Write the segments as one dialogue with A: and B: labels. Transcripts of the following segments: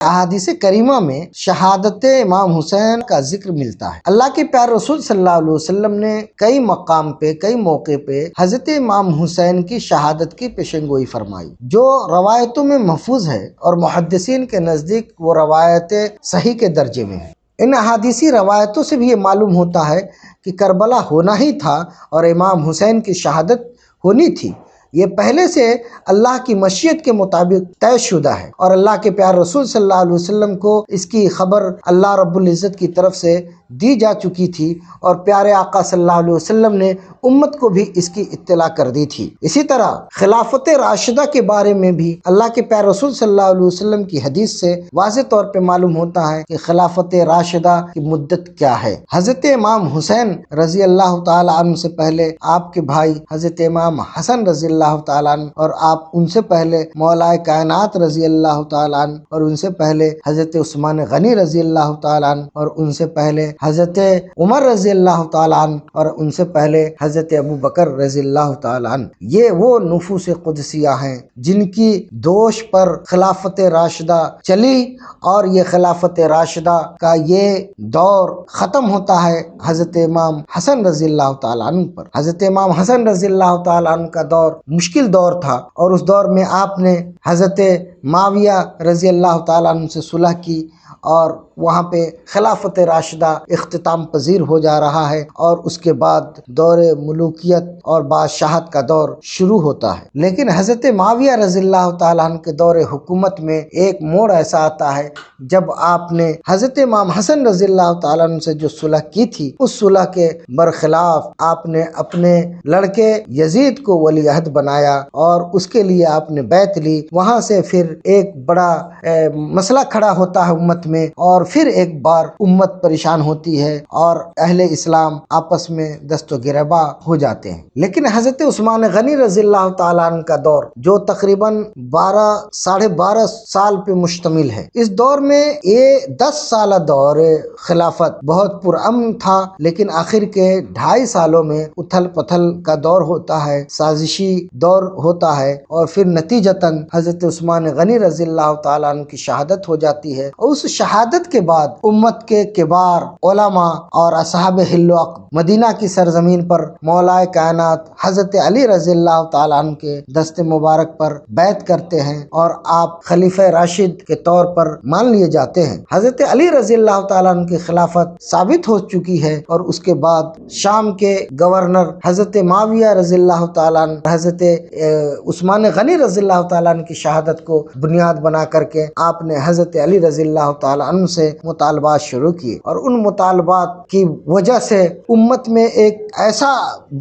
A: احادیث کریمہ میں شہادت امام حسین کا ذکر ملتا ہے۔ اللہ کے پیارے رسول صلی اللہ علیہ وسلم نے کئی مقام پہ، کئی موقع پہ حضرت امام حسین کی شہادت کی پیشن گوئی فرمائی، جو روایتوں میں محفوظ ہے اور محدثین کے نزدیک وہ روایت صحیح کے درجے میں ہے۔ ان احادیثی روایتوں سے بھی یہ معلوم ہوتا ہے کہ کربلا ہونا ہی تھا اور امام حسین کی شہادت ہونی تھی۔ یہ پہلے سے اللہ کی مشیت کے مطابق طے شدہ ہے اور اللہ کے پیارے رسول صلی اللہ علیہ وسلم کو اس کی خبر اللہ رب العزت کی طرف سے دی جا چکی تھی اور پیارے آقا صلی اللہ علیہ وسلم نے امت کو بھی اس کی اطلاع کر دی تھی۔ اسی طرح خلافت راشدہ کے بارے میں بھی اللہ کے پیارے رسول صلی اللہ علیہ وسلم کی حدیث سے واضح طور پہ معلوم ہوتا ہے کہ خلافت راشدہ کی مدت کیا ہے۔ حضرت امام حسین رضی اللہ تعالی عنہ سے پہلے آپ کے بھائی حضرت امام حسن رضی اللہ تعالیٰ عنہ اور آپ ان سے پہلے مولا کائنات رضی اللہ تعالیٰ عنہ اور ان سے پہلے حضرت عثمان غنی رضی اللہ تعالیٰ عنہ اور ان سے پہلے حضرت عمر رضی اللہ تعالیٰ عنہ اور ان سے پہلے حضرت ابو بکر رضی اللہ تعالیٰ عنہ، یہ وہ نفوس قدسیہ ہیں جن کی دوش پر خلافت راشدہ چلی اور یہ خلافت راشدہ کا یہ دور ختم ہوتا ہے حضرت امام حسن رضی اللہ تعالیٰ عنہ پر۔ حضرت امام حسن رضی اللہ تعالیٰ عنہ کا دور مشکل دور تھا اور اس دور میں آپ نے حضرت معاویہ رضی اللہ تعالیٰ عنہ سے صلح کی اور وہاں پہ خلافت راشدہ اختتام پذیر ہو جا رہا ہے اور اس کے بعد دور ملوکیت اور بادشاہت کا دور شروع ہوتا ہے۔ لیکن حضرت معاویہ رضی اللہ تعالیٰ عنہ کے دور حکومت میں ایک موڑ ایسا آتا ہے جب آپ نے حضرت امام حسن رضی اللہ تعالیٰ عنہ سے جو صلح کی تھی، اس صلح کے برخلاف آپ نے اپنے لڑکے یزید کو ولی عہد بنایا اور اس کے لیے آپ نے بیعت لی۔ وہاں سے پھر ایک بڑا مسئلہ کھڑا ہوتا ہے امت میں اور پھر ایک بار امت پریشان ہوتی ہے اور اہل اسلام آپس میں دست و گریباں ہو جاتے ہیں۔ لیکن حضرت عثمان غنی رضی اللہ تعالیٰ عنہ کا دور جو تقریباً 12 سال پہ مشتمل ہے، اس دور میں یہ 10 سالہ دور خلافت بہت پرامن تھا، لیکن آخر کے 2.5 سالوں میں اتھل پتھل کا دور ہوتا ہے، سازشی دور ہوتا ہے اور پھر نتیجتاً حضرت عثمان غنی رضی اللہ تعالیٰ عنہ کی شہادت ہو جاتی ہے اور اس شہادت کے بعد امت کے کبار علماء اور اصحاب حل و عقد مدینہ کی سرزمین پر مولا کائنات حضرت علی رضی اللہ تعالیٰ عنہ کے دست مبارک پر بیعت کرتے ہیں اور آپ خلیفہ راشد کے طور پر مان لیے جاتے ہیں۔ حضرت علی رضی اللہ تعالیٰ عنہ کی خلافت ثابت ہو چکی ہے اور اس کے بعد شام کے گورنر حضرت معاویہ رضی اللہ تعالیٰ عنہ حضرت عثمان غنی رضی اللہ تعالیٰ عنہ کی شہادت کو بنیاد بنا کر کے آپ نے حضرت علی رضی اللہ تعالیٰ عنہ سے مطالبات شروع کیے اور ان مطالبات کی وجہ سے امت میں ایک ایسا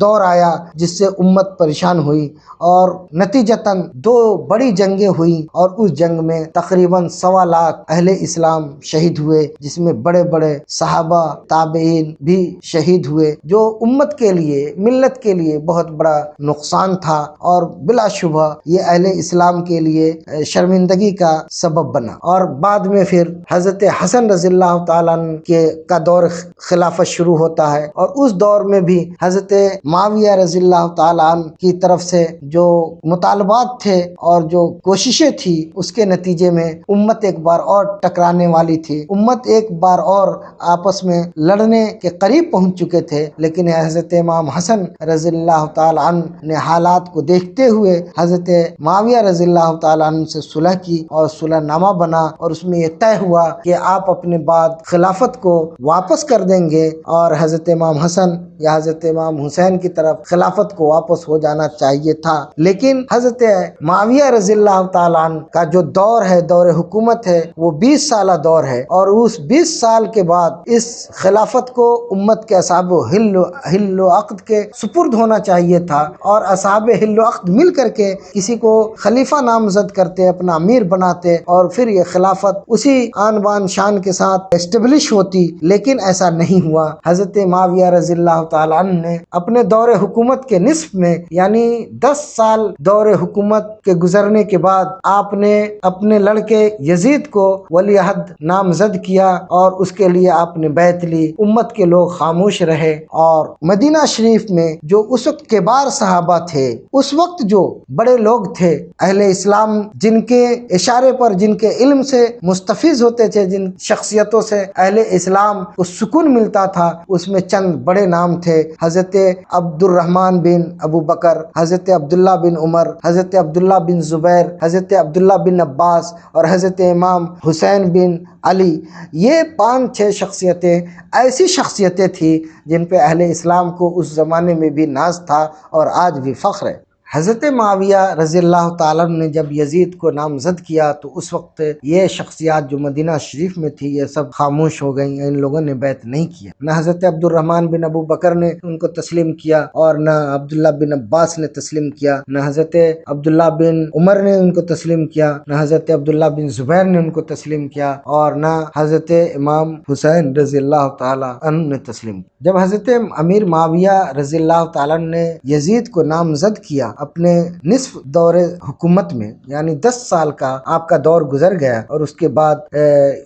A: دور آیا جس سے امت پریشان ہوئی اور نتیجتاً 2 بڑی جنگیں ہوئیں اور اس جنگ میں تقریباً 1.25 لاکھ اہل اسلام شہید ہوئے، جس میں بڑے بڑے صحابہ تابعین بھی شہید ہوئے، جو امت کے لیے ملت کے لیے بہت بڑا نقصان تھا اور بلا شبہ یہ اہل اسلام کے لیے شرمندگی کا سبب بنا۔ اور بعد میں پھر حضرت حسن رضی اللہ تعالیٰ عنہ کا دور خلافت شروع ہوتا ہے اور اس دور میں بھی حضرت معاویہ رضی اللہ تعالیٰ عنہ کی طرف سے جو مطالبات تھے اور جو کوششیں تھی، اس کے نتیجے میں امت ایک بار اور ٹکرانے والی تھی، امت ایک بار اور آپس میں لڑنے کے قریب پہنچ چکے تھے، لیکن حضرت امام حسن رضی اللہ تعالیٰ عنہ نے حالات کو دیکھتے ہوئے حضرت معاویہ رضی اللہ تعالیٰ عنہ سے صلح کی اور صلح نامہ بنا اور اس میں یہ طے ہوا کہ آپ اپنے بعد خلافت کو واپس کر دیں گے اور حضرت امام حسن یا حضرت امام حسین کی طرف خلافت کو واپس ہو جانا چاہیے تھا۔ لیکن حضرت معاویہ رضی اللہ تعالیٰ عنہ کا جو دور ہے، دور حکومت ہے، وہ 20 سالہ دور ہے اور اس 20 سال کے بعد اس خلافت کو امت کے اصحاب حل و عقد کے سپرد ہونا چاہیے تھا اور اصحاب حل و عقد مل کر کے کسی کو خلیفہ نامزد کرتے، اپنا امیر بناتے اور پھر یہ خلافت اسی آن بان شان کے ساتھ اسٹیبلش ہوتی، لیکن ایسا نہیں ہوا۔ حضرت معاویہ رضی اللہ تعالیٰ عنہ نے اپنے دور حکومت کے نصف میں، یعنی 10 سال دور حکومت کے گزرنے کے بعد، آپ نے اپنے لڑکے یزید کو ولی عہد نامزد کیا اور اس کے لیے آپ نے بیعت لی۔ امت کے لوگ خاموش رہے، اور مدینہ شریف میں جو اس وقت کبار صحابہ تھے، اس وقت جو بڑے لوگ تھے اہل اسلام، جن کے اشارے پر، جن کے علم سے مستفیض ہوتے تھے، جن شخصیتوں سے اہل اسلام کو سکون ملتا تھا، اس میں چند بڑے نام تھے: حضرت عبد الرحمن بن ابو بکر، حضرت عبداللہ بن عمر، حضرت عبداللہ بن زبیر، حضرت عبداللہ بن عباس اور حضرت امام حسین بن علی۔ یہ 5-6 شخصیتیں ایسی شخصیتیں تھیں جن پہ اہل اسلام کو اس زمانے میں بھی ناز تھا اور آج بھی فخر ہے۔ حضرت معاویہ رضی اللہ تعالیٰ نے جب یزید کو نامزد کیا تو اس وقت یہ شخصیات جو مدینہ شریف میں تھی یہ سب خاموش ہو گئیں، ان لوگوں نے بیعت نہیں کیا۔ نہ حضرت عبد الرحمن بن ابو بکر نے ان کو تسلیم کیا، اور نہ عبداللہ بن عباس نے تسلیم کیا، نہ حضرت عبداللہ بن عمر نے ان کو تسلیم کیا، نہ حضرت عبداللہ بن زبیر نے ان کو تسلیم کیا، اور نہ حضرت امام حسین رضی اللہ تعالیٰ عنہ نے تسلیم کیا۔ جب حضرت امیر معاویہ رضی اللہ تعالیٰ عنہ نے یزید کو نامزد کیا اپنے نصف دور حکومت میں، یعنی 10 سال کا آپ کا دور گزر گیا، اور اس کے بعد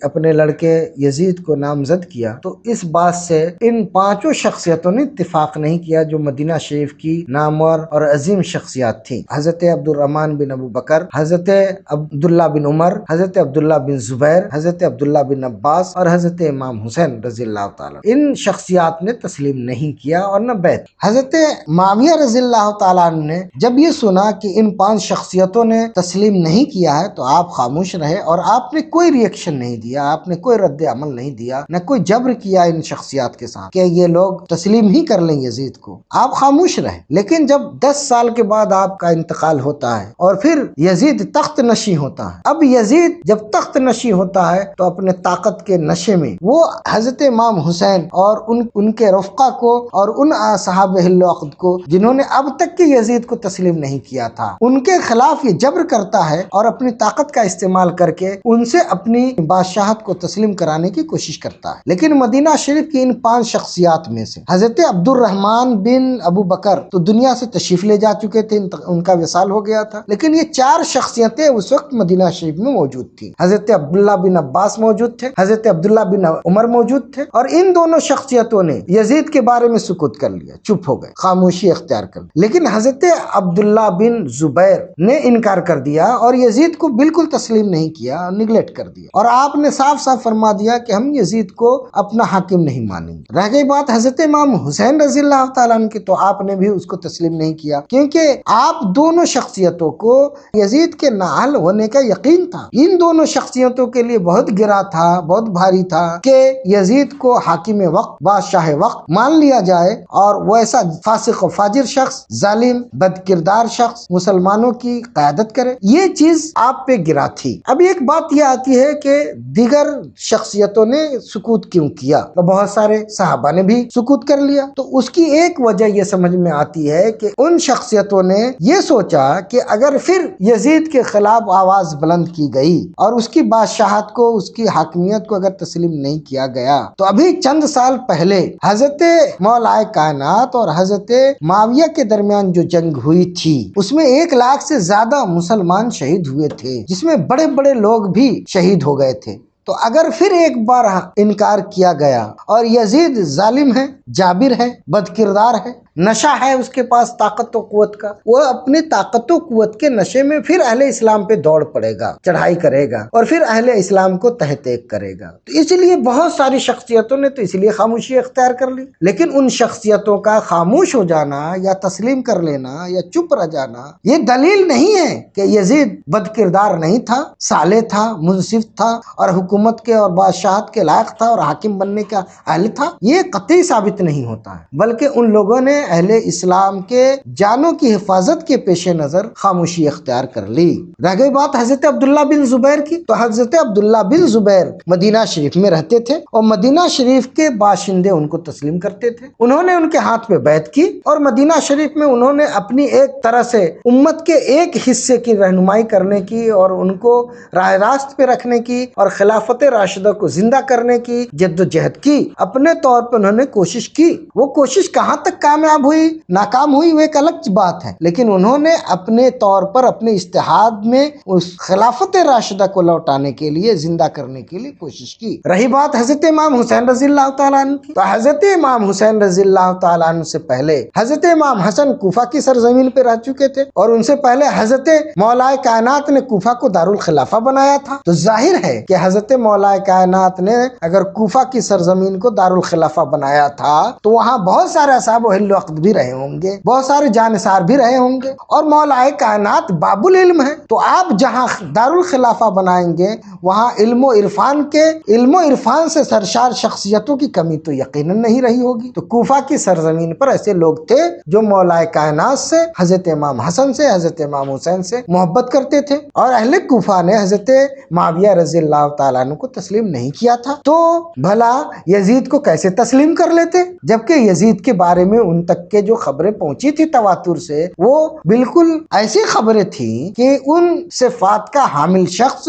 A: اپنے لڑکے یزید کو نامزد کیا، تو اس بات سے ان 5 شخصیتوں نے اتفاق نہیں کیا جو مدینہ شریف کی نامور اور عظیم شخصیات تھیں: حضرت عبد الرحمن بن ابو بکر، حضرت عبداللہ بن عمر، حضرت عبداللہ بن زبیر، حضرت عبداللہ بن عباس اور حضرت امام حسین رضی اللہ تعالیٰ۔ ان شخصیات نے تسلیم نہیں کیا اور نہ بیعت۔ حضرت معاویہ رضی اللہ تعالیٰ عنہ نے جب یہ سنا کہ ان 5 شخصیتوں نے تسلیم نہیں کیا ہے تو آپ خاموش رہے، اور آپ نے کوئی ری ایکشن نہیں دیا، آپ نے کوئی رد عمل نہیں دیا، نہ کوئی جبر کیا ان شخصیات کے ساتھ کہ یہ لوگ تسلیم ہی کر لیں یزید کو۔ آپ خاموش رہے۔ لیکن جب 10 سال کے بعد آپ کا انتقال ہوتا ہے اور پھر یزید تخت نشین ہوتا ہے، اب یزید جب تخت نشین ہوتا ہے تو اپنے طاقت کے نشے میں وہ حضرت امام حسین اور ان کے رفقا کو اور ان اصحاب حل و عقد کو جنہوں نے اب تک کے یزید کو تسلیم نہیں کیا تھا، ان کے خلاف یہ جبر کرتا ہے اور اپنی طاقت کا استعمال کر کے ان سے اپنی بادشاہت کو تسلیم کرانے کی کوشش کرتا ہے۔ لیکن مدینہ شریف کی ان 5 شخصیات میں سے حضرت عبد الرحمن بن ابو بکر تو دنیا سے تشریف لے جا چکے تھے، ان کا وصال ہو گیا تھا، لیکن یہ 4 شخصیتیں اس وقت مدینہ شریف میں موجود تھیں۔ حضرت عبداللہ بن عباس موجود تھے، حضرت عبداللہ بن عمر موجود تھے، اور ان دونوں شخصیتوں نے یزید کے بارے میں سکوت کر لیا، چپ ہو گئے، خاموشی اختیار کر لی۔ لیکن حضرت عبداللہ بن زبیر نے انکار کر دیا اور یزید کو بالکل تسلیم نہیں کیا، نگلیکٹ کر دیا، اور آپ نے صاف صاف فرما دیا کہ ہم یزید کو اپنا حاکم نہیں مانیں گے۔ رہ گئی بات حضرت امام حسین رضی اللہ تعالیٰ عنہ کی، تو آپ نے بھی اس کو تسلیم نہیں کیا، کیونکہ آپ دونوں شخصیتوں کو یزید کے نااہل ہونے کا یقین تھا۔ ان دونوں شخصیتوں کے لیے بہت گرا تھا، بہت بھاری تھا کہ یزید کو حاکم وقت، بادشاہ وقت مان لیا جائے، اور وہ ایسا فاسق و فاجر شخص، ظالم، بد کردار شخص مسلمانوں کی قیادت کرے۔ یہ چیز آپ پہ گرا تھی۔ اب ایک بات یہ آتی ہے کہ دیگر شخصیتوں نے سکوت کیوں کیا، تو بہت سارے صحابہ نے بھی سکوت کر لیا، تو اس کی ایک وجہ یہ سمجھ میں آتی ہے کہ ان شخصیتوں نے یہ سوچا کہ اگر پھر یزید کے خلاف آواز بلند کی گئی اور اس کی بادشاہت کو، اس کی حاکمیت کو اگر تسلیم نہیں کیا گیا، تو ابھی چند سال پہلے حضرت مولا کائنات اور حضرت معاویہ کے درمیان جو جنگ ہوئی تھی، اس میں 1 لاکھ سے زیادہ مسلمان شہید ہوئے تھے، جس میں بڑے بڑے لوگ بھی شہید ہو گئے تھے۔ تو اگر پھر ایک بار انکار کیا گیا اور یزید ظالم ہے، جابر ہے، بد کردار ہے، نشہ ہے اس کے پاس طاقت و قوت کا، وہ اپنی طاقت و قوت کے نشے میں پھر اہل اسلام پہ دوڑ پڑے گا، چڑھائی کرے گا، اور پھر اہل اسلام کو تہ تیک کرے گا۔ تو اس لیے بہت ساری شخصیتوں نے تو اس لیے خاموشی اختیار کر لی۔ لیکن ان شخصیتوں کا خاموش ہو جانا یا تسلیم کر لینا یا چپ رہ جانا یہ دلیل نہیں ہے کہ یزید بد کردار نہیں تھا، صالح تھا، منصف تھا، اور حکومت کے اور بادشاہت کے لائق تھا اور حاکم بننے کا اہل تھا۔ یہ قطعی ثابت نہیں ہوتا ہے، بلکہ ان لوگوں نے اہل اسلام کے جانوں کی حفاظت کے پیش نظر خاموشی اختیار کر لی۔ رہ گئی بات حضرت عبداللہ بن زبیر کی، تو حضرت عبداللہ بن زبیر مدینہ شریف میں رہتے تھے اور مدینہ شریف کے باشندے ان کو تسلیم کرتے تھے۔ انہوں نے ان کے ہاتھ پہ بیعت کی اور مدینہ شریف میں انہوں نے اپنی ایک طرح سے امت کے ایک حصے کی رہنمائی کرنے کی اور ان کو راہ راست پہ رکھنے کی اور خلافت راشدہ کو زندہ کرنے کی جد و جہد کی۔ اپنے طور پہ انہوں نے کوشش کی، وہ کوشش کہاں تک کامیاب ہوئی ناکام ہوئی وہ ایک الگ بات ہے، لیکن انہوں نے اپنے طور پر اپنے اجتہاد میں اس خلافت راشدہ کو لوٹانے کے لیے زندہ کرنے کے لیے کوشش کی۔ رہی بات حضرت امام حسین رضی اللہ تعالیٰ عنہ کی، تو حضرت امام حسین رضی اللہ تعالیٰ عنہ سے پہلے حضرت امام حسن کوفہ کی سرزمین پہ رہ چکے تھے اور ان سے پہلے حضرت مولا کائنات نے کوفہ کو دارالخلافہ بنایا تھا۔ تو ظاہر ہے کہ حضرت مولا کائنات نے اگر کوفہ کی سرزمین کو دارالخلافہ بنایا تھا تو وہاں بہت سارے اصحاب اہل وقت بھی رہے ہوں گے، بہت سارے جانثار بھی رہے ہوں گے، اور مولا کائنات باب العلم ہے، تو آپ جہاں دارالخلافہ بنائیں گے وہاں علم و عرفان سے سرشار شخصیتوں کی کمی تو یقیناً نہیں رہی ہوگی۔ تو کوفہ کی سرزمین پر ایسے لوگ تھے جو مولا کائنات سے، حضرت امام حسن سے، حضرت امام حسین سے محبت کرتے تھے، اور اہل کوفہ نے حضرت معاویہ رضی اللہ تعالیٰ عنہ کو تسلیم نہیں کیا تھا، تو بھلا یزید کو کیسے تسلیم کر لیتے؟ جبکہ یزید کے بارے میں ان تک کے جو خبریں پہنچی تھی تواتر سے وہ بالکل ایسی خبریں تھیں کہ ان صفات کا حامل شخص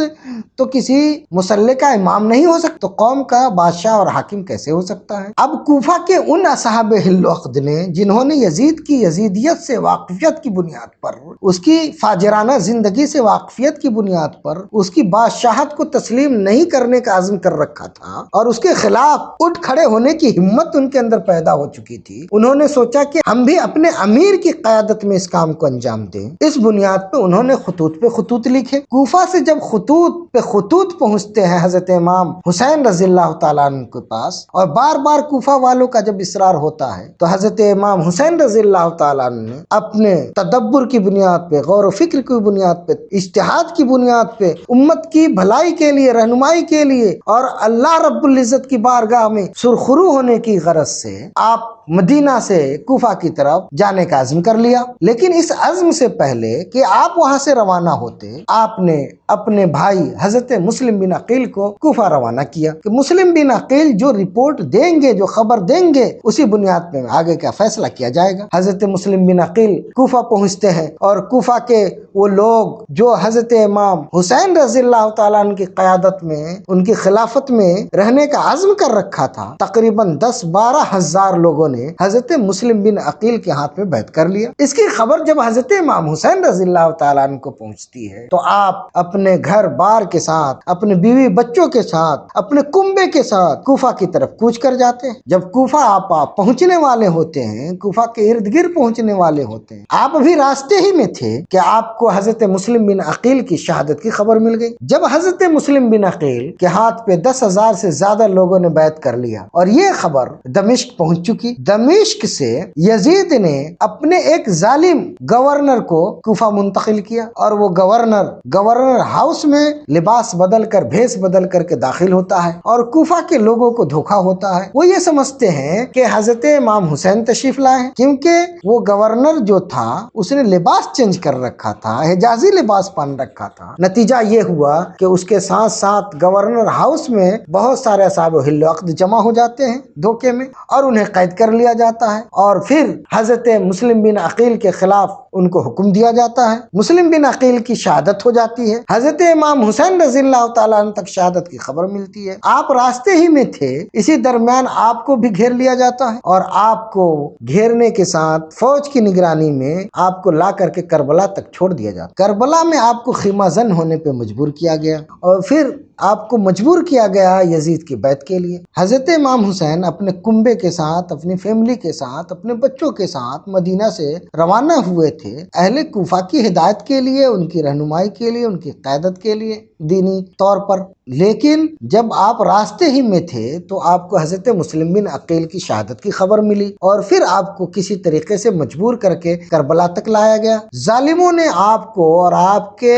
A: تو کسی مسلح کا امام نہیں ہو سکتا، تو قوم کا بادشاہ اور حاکم کیسے ہو سکتا ہے؟ اب کوفہ کے ان اصحاب اہل وقت نے جنہوں نے یزید کی یزیدیت سے واقفیت کی بنیاد پر، اس کی فاجرانہ زندگی سے واقفیت کی بنیاد پر اس کی بادشاہت کو تسلیم نہیں کرنے کا عزم کر رکھا تھا اور اس کے خلاف اٹھ کھڑے ہونے کی ہمت ان کے اندر پیدا ہو چکی تھی، انہوں نے سوچا کہ ہم بھی اپنے امیر کی قیادت میں اس کام کو انجام دیں۔ اس بنیاد پہ انہوں نے خطوط پہ خطوط لکھے۔ کوفہ سے جب خطوط پہ خطوط پہنچتے ہیں حضرت امام حسین رضی اللہ تعالیٰ عنہ کے پاس، اور بار بار کوفہ والوں کا جب اصرار ہوتا ہے تو حضرت امام حسین رضی اللہ تعالیٰ عنہ نے اپنے تدبر کی بنیاد پہ، غور و فکر کی بنیاد پہ، اجتہاد کی بنیاد پہ، امت کی بھلائی کے لیے، رہنمائی کے لیے اور اللہ رب العزت کی بارگاہ میں سرخرو ہونے کی غرض سے آپ مدینہ سے کوفہ کی طرف جانے کا عزم کر لیا۔ لیکن اس عزم سے پہلے کہ آپ وہاں سے روانہ ہوتے، آپ نے اپنے بھائی حضرت مسلم بن عقیل کو کوفہ روانہ کیا کہ مسلم بن عقیل جو رپورٹ دیں گے، جو خبر دیں گے، اسی بنیاد پہ آگے کا فیصلہ کیا جائے گا۔ حضرت مسلم بن عقیل کوفہ پہنچتے ہیں اور کوفہ کے وہ لوگ جو حضرت امام حسین رضی اللہ تعالیٰ عنہ کی قیادت میں، ان کی خلافت میں رہنے کا عزم کر رکھا تھا، تقریباً 10-12 ہزار لوگوں نے حضرت مسلم بن عقیل کے ہاتھ میں بیعت کر لیا۔ اس کی خبر جب حضرت امام حسین رضی اللہ تعالیٰ عنہ کو پہنچتی ہے تو آپ اپنے گھر بار کے ساتھ، اپنے بیوی بچوں کے ساتھ، اپنے کنبے کے ساتھ کوفہ کی طرف کوچ کر جاتے ہیں۔ جب کوفہ آپ پہنچنے والے ہوتے ہیں، کوفہ کے ارد گرد پہنچنے والے ہوتے ہیں، آپ ابھی راستے ہی میں تھے کہ آپ کو حضرت مسلم بن عقیل کی شہادت کی خبر مل گئی۔ جب حضرت مسلم بن عقیل کے ہاتھ پہ 10,000 سے زیادہ لوگوں نے بیعت کر لیا اور یہ خبر دمشق پہنچ چکی، دمشق سے یزید نے اپنے ایک ظالم گورنر کو کوفہ منتقل کیا اور وہ گورنر ہاؤس میں لباس بدل کر، بھیس بدل کر کے داخل ہوتا ہے اور کوفہ کے لوگوں کو دھوکا ہوتا ہے۔ وہ یہ سمجھتے ہیں کہ حضرت امام حسین تشریف لائے ہیں، کیونکہ وہ گورنر جو تھا اس نے لباس چینج کر رکھا تھا، حجازی لباس پہن رکھا تھا۔ نتیجہ یہ ہوا کہ اس کے ساتھ ساتھ گورنر ہاؤس میں بہت سارے اصحاب اہل وقت جمع ہو جاتے ہیں دھوکے میں اور انہیں قید کر لیا جاتا ہے، اور پھر حضرت مسلم بن عقیل کے خلاف ان کو حکم دیا جاتا ہے۔ مسلم بن عقیل کی شہادت ہو جاتی ہے، حضرت امام حسین رضی اللہ تعالیٰ عنہ تک شہادت کی خبر ملتی ہے۔ آپ راستے ہی میں تھے، اسی درمیان آپ کو بھی گھیر لیا جاتا ہے اور آپ کو گھیرنے کے ساتھ فوج کی نگرانی میں آپ کو لا کر کے کربلا تک چھوڑ دیا جاتا۔ کربلا میں آپ کو خیمہ زن ہونے پہ مجبور کیا گیا اور پھر آپ کو مجبور کیا گیا یزید کی بیعت کے لیے۔ حضرت امام حسین اپنے کنبے کے ساتھ، اپنی فیملی کے ساتھ، اپنے بچوں کے ساتھ مدینہ سے روانہ ہوئے تھے اہل کوفہ کی ہدایت کے لیے، ان کی رہنمائی کے لیے، ان کی قیادت کے لیے دینی طور پر۔ لیکن جب آپ راستے ہی میں تھے تو آپ کو حضرت مسلم بن عقیل کی شہادت کی خبر ملی اور پھر آپ کو کسی طریقے سے مجبور کر کے کربلا تک لایا گیا۔ ظالموں نے آپ کو اور آپ کے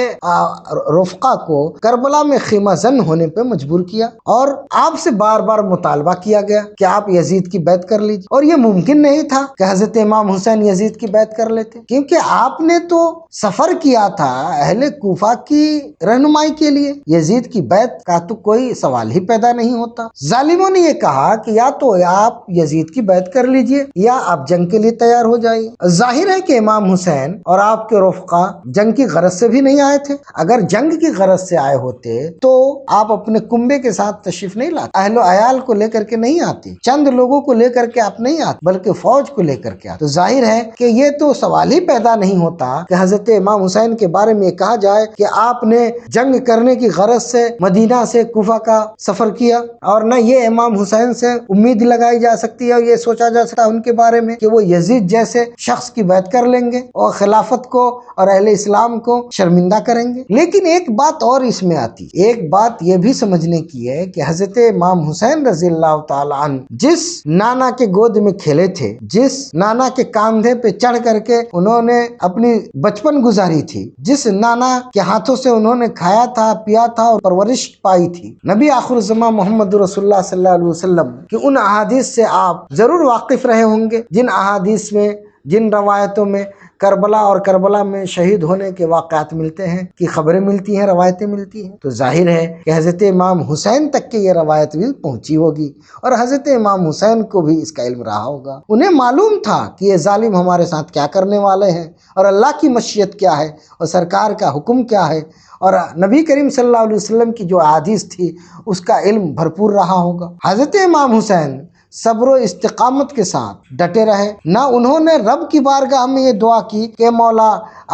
A: رفقا کو کربلا میں خیمہ زن ہونے پہ مجبور کیا اور آپ سے بار بار مطالبہ کیا گیا کہ آپ یزید کی بیعت کر لیجیے، اور یہ ممکن نہیں تھا کہ حضرت امام حسین یزید کی بیعت کر لیتے، کیونکہ آپ نے تو سفر کیا تھا اہل کوفہ کی رہنمائی کے لیے، یزید کی بیعت کا تو کوئی سوال ہی پیدا نہیں ہوتا۔ ظالموں نے یہ کہا کہ یا تو آپ یزید کی بیعت کر لیجئے یا آپ جنگ کے لیے تیار ہو جائیے۔ ظاہر ہے کہ امام حسین اور آپ کے رفقا جنگ کی غرض سے بھی نہیں آئے تھے، اگر جنگ کی غرض سے آئے ہوتے تو آپ اپنے کنبے کے ساتھ تشریف نہیں لاتے، اہل و عیال کو لے کر کے نہیں آتے، چند لوگوں کو لے کر کے آپ نہیں آتے بلکہ فوج کو لے کر کے آتے۔ تو ظاہر ہے کہ یہ تو سوال ہی پیدا نہیں ہوتا کہ حضرت امام حسین کے بارے میں کہا جائے کہ آپ نے جنگ کرنے کی غرض سے مدینہ سے کوفہ کا سفر کیا، اور نہ یہ امام حسین سے امید لگائی جا سکتی ہے اور یہ سوچا جا سکتا ہے ان کے بارے میں کہ وہ یزید جیسے شخص کی بیعت کر لیں گے اور خلافت کو اور اہل اسلام کو شرمندہ کریں گے۔ لیکن ایک بات اور اس میں آتی، ایک بات یہ بھی سمجھنے کی ہے کہ حضرت امام حسین رضی اللہ تعالی عنہ جس نانا کے گود میں کھیلے تھے، جس نانا کے کاندھے پہ چڑھ کر کے انہوں نے اپنی بچپن گزاری تھی، جس نانا کے ہاتھوں سے انہوں نے کھایا تھا، پیا تھا اور پرورش پائی تھی، نبی آخر الزمان محمد رسول اللہ صلی اللہ علیہ وسلم کہ ان احادیث سے آپ ضرور واقف رہے ہوں گے، جن احادیث میں، جن روایتوں میں کربلا اور کربلا میں شہید ہونے کے واقعات ملتے ہیں، کی خبریں ملتی ہیں، روایتیں ملتی ہیں۔ تو ظاہر ہے کہ حضرت امام حسین تک کی یہ روایت بھی پہنچی ہوگی اور حضرت امام حسین کو بھی اس کا علم رہا ہوگا۔ انہیں معلوم تھا کہ یہ ظالم ہمارے ساتھ کیا کرنے والے ہیں اور اللہ کی مشیت کیا ہے اور سرکار کا حکم کیا ہے، اور نبی کریم صلی اللہ علیہ وسلم کی جو احادیث تھی اس کا علم بھرپور رہا ہوگا۔ حضرت امام حسین صبر و استقامت کے ساتھ ڈٹے رہے، نہ انہوں نے رب کی بارگاہ میں یہ دعا کی کہ مولا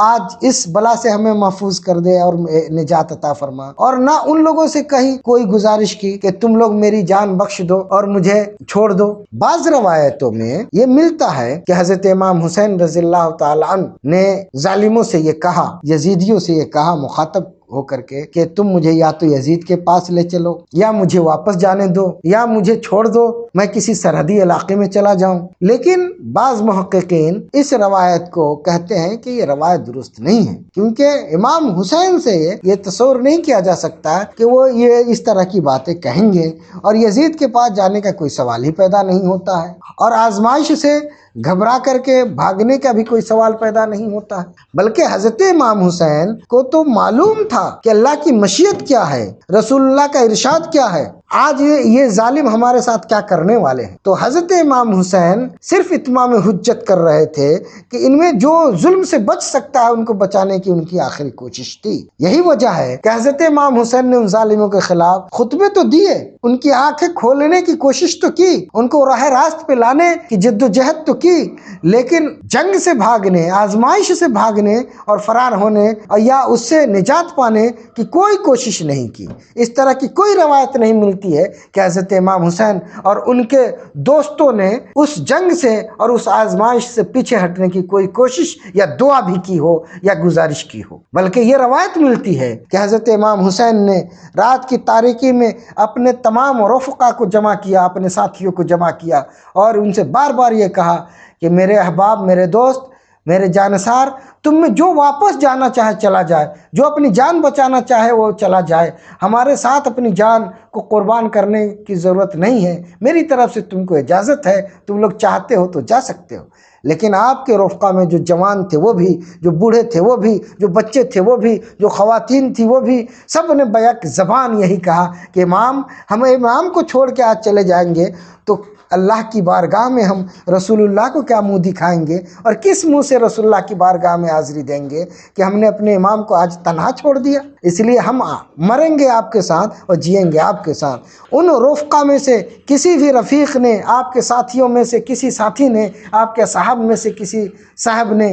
A: آج اس بلا سے ہمیں محفوظ کر دے اور نجات عطا فرما، اور نہ ان لوگوں سے کہیں کوئی گزارش کی کہ تم لوگ میری جان بخش دو اور مجھے چھوڑ دو۔ بعض روایتوں میں یہ ملتا ہے کہ حضرت امام حسین رضی اللہ تعالی عنہ نے ظالموں سے یہ کہا، یزیدیوں سے یہ کہا مخاطب ہو کر کے کہ تم مجھے یا تو یزید کے پاس لے چلو، یا مجھے واپس جانے دو، یا مجھے چھوڑ دو، میں کسی سرحدی علاقے میں چلا جاؤں۔ لیکن بعض محققین اس روایت کو کہتے ہیں کہ یہ روایت درست نہیں ہے، کیونکہ امام حسین سے یہ تصور نہیں کیا جا سکتا کہ وہ یہ اس طرح کی باتیں کہیں گے، اور یزید کے پاس جانے کا کوئی سوال ہی پیدا نہیں ہوتا ہے، اور آزمائش سے گھبرا کر کے بھاگنے کا بھی کوئی سوال پیدا نہیں ہوتا ہے، بلکہ حضرت امام حسین کو تو معلوم تھا کہ اللہ کی مشیت کیا ہے، رسول اللہ کا ارشاد کیا ہے، آج یہ ظالم ہمارے ساتھ کیا کرنے والے ہیں۔ تو حضرت امام حسین صرف اتمام حجت کر رہے تھے کہ ان میں جو ظلم سے بچ سکتا ہے ان کو بچانے کی ان کی آخری کوشش تھی۔ یہی وجہ ہے کہ حضرت امام حسین نے ان ظالموں کے خلاف خطبے تو دیے، ان کی آنکھیں کھولنے کی کوشش تو کی، ان کو راہ راست پہ لانے کی جدوجہد تو کی، لیکن جنگ سے بھاگنے، آزمائش سے بھاگنے اور فرار ہونے یا اس سے نجات پانے کی کوئی کوشش نہیں کی۔ اس طرح کی کوئی روایت نہیں ملتی ہے کہ حضرت امام حسین اور ان کے دوستوں نے اس جنگ سے اور اس آزمائش سے پیچھے ہٹنے کی کوئی کوشش یا دعا بھی کی ہو یا گزارش کی ہو، بلکہ یہ روایت ملتی ہے کہ حضرت امام حسین نے رات کی تاریکی میں اپنے تمام رفقا کو جمع کیا، اپنے ساتھیوں کو جمع کیا اور ان سے بار بار یہ کہا کہ میرے احباب، میرے دوست، میرے جانثار، تم میں جو واپس جانا چاہے چلا جائے، جو اپنی جان بچانا چاہے وہ چلا جائے، ہمارے ساتھ اپنی جان کو قربان کرنے کی ضرورت نہیں ہے، میری طرف سے تم کو اجازت ہے، تم لوگ چاہتے ہو تو جا سکتے ہو۔ لیکن آپ کے رفقا میں جو جوان تھے وہ بھی، جو بوڑھے تھے وہ بھی، جو بچے تھے وہ بھی، جو خواتین تھی وہ بھی، سب نے بیک زبان یہی کہا کہ امام، ہم امام کو چھوڑ کے آج چلے جائیں گے تو اللہ کی بارگاہ میں ہم رسول اللہ کو کیا منہ دکھائیں گے اور کس منہ سے رسول اللہ کی بارگاہ میں حاضری دیں گے کہ ہم نے اپنے امام کو آج تنہا چھوڑ دیا۔ اس لیے ہم مریں گے آپ کے ساتھ اور جئیں گے آپ کے ساتھ۔ ان رفقا میں سے کسی بھی رفیق نے، آپ کے ساتھیوں میں سے کسی ساتھی نے، آپ کے صاحب میں سے کسی صاحب نے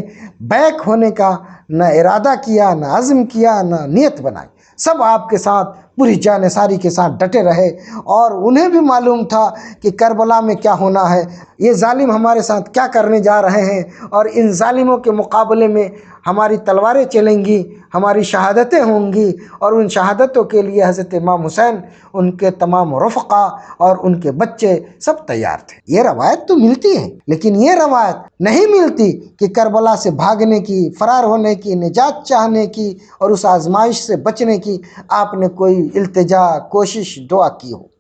A: بیک ہونے کا نہ ارادہ کیا، نہ عزم کیا، نہ نیت بنائی، سب آپ کے ساتھ پوری جانثاری کے ساتھ ڈٹے رہے، اور انہیں بھی معلوم تھا کہ کربلا میں کیا ہونا ہے، یہ ظالم ہمارے ساتھ کیا کرنے جا رہے ہیں، اور ان ظالموں کے مقابلے میں ہماری تلواریں چلیں گی، ہماری شہادتیں ہوں گی، اور ان شہادتوں کے لیے حضرت امام حسین، ان کے تمام رفقا اور ان کے بچے سب تیار تھے۔ یہ روایت تو ملتی ہے، لیکن یہ روایت نہیں ملتی کہ کربلا سے بھاگنے کی، فرار ہونے کی، نجات چاہنے کی اور اس آزمائش سے بچنے کی آپ نے کوئی التجا کوشش دعا کی ہو۔